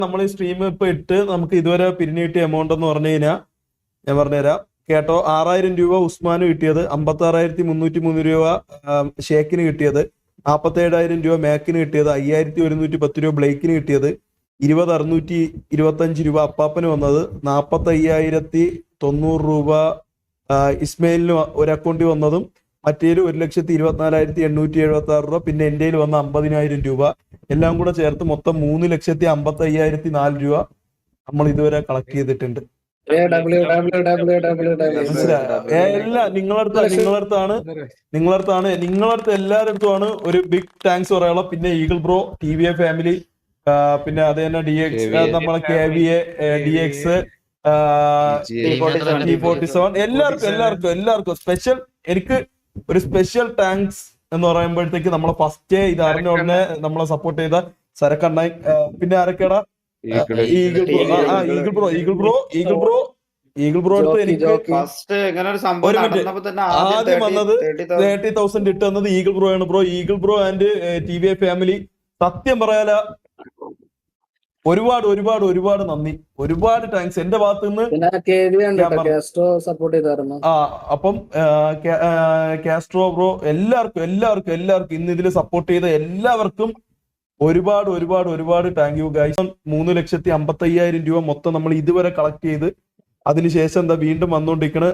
നമ്മൾ ഈ സ്ട്രീം ഇപ്പൊ ഇട്ട് നമുക്ക് ഇതുവരെ പിരിഞ്ഞു കിട്ടിയ എമൗണ്ട് എന്ന് പറഞ്ഞു കഴിഞ്ഞാൽ ഞാൻ പറഞ്ഞുതരാം കേട്ടോ. 6000 രൂപ ഉസ്മാന് കിട്ടിയത്, 56,303 രൂപ ഷേക്കിന് കിട്ടിയത്, 47,000 രൂപ മാക്കിന് കിട്ടിയത്, 5,110 രൂപ ബ്ലേക്കിന് കിട്ടിയത്, 20,625 രൂപ അപ്പാപ്പന് വന്നത്, 45,090 രൂപ ഇസ്മയിലിന് ഒരു അക്കൗണ്ടിൽ വന്നതും, മറ്റേല് 1,24,876 രൂപ, പിന്നെ എൻ്റെ വന്ന 50,000 രൂപ, എല്ലാം കൂടെ ചേർത്ത് മൊത്തം 3,55,004 രൂപ നമ്മൾ ഇതുവരെ കളക്ട് ചെയ്തിട്ടുണ്ട്. നിങ്ങളടുത്ത് എല്ലാരടുത്തുമാണ് ഒരു ബിഗ് താങ്ക്സ് പറയാനുള്ള. പിന്നെ ഈഗിൾ ബ്രോ, TVA ഫാമിലി, പിന്നെ അത് തന്നെ DX, നമ്മളെ KVA, DX, T47, എല്ലാവർക്കും സ്പെഷ്യൽ. എനിക്ക് ഒരു സ്പെഷ്യൽ താങ്ക്സ് എന്ന് പറയുമ്പോഴത്തേക്ക് നമ്മളെ ഫസ്റ്റ് ഇത് അറിഞ്ഞ ഉടനെ നമ്മളെ സപ്പോർട്ട് ചെയ്ത സരക്കണ്ണായി, പിന്നെ ആരൊക്കെയാടാ, ഈഗിൾ ബ്രോ അടുത്ത് എനിക്ക് ആദ്യം വന്നത് 30,000 ഇട്ട് തന്നത് ഈഗിൾ ബ്രോ ആണ്. Eagle bro and TVA family, സത്യം പറയാല ഒരുപാട് നന്ദി, ഒരുപാട് താങ്ക്സ് എന്റെ ഭാഗത്ത് നിന്ന്. അപ്പം കാസ്ട്രോ ബ്രോ, എല്ലാവർക്കും ഇന്ന് ഇതിൽ സപ്പോർട്ട് ചെയ്ത എല്ലാവർക്കും ഒരുപാട് താങ്ക് യു ഗൈസ്. 3,55,000 രൂപ മൊത്തം നമ്മൾ ഇതുവരെ കളക്ട് ചെയ്ത് അതിനുശേഷം എന്താ വീണ്ടും വന്നുകൊണ്ടിരിക്കണ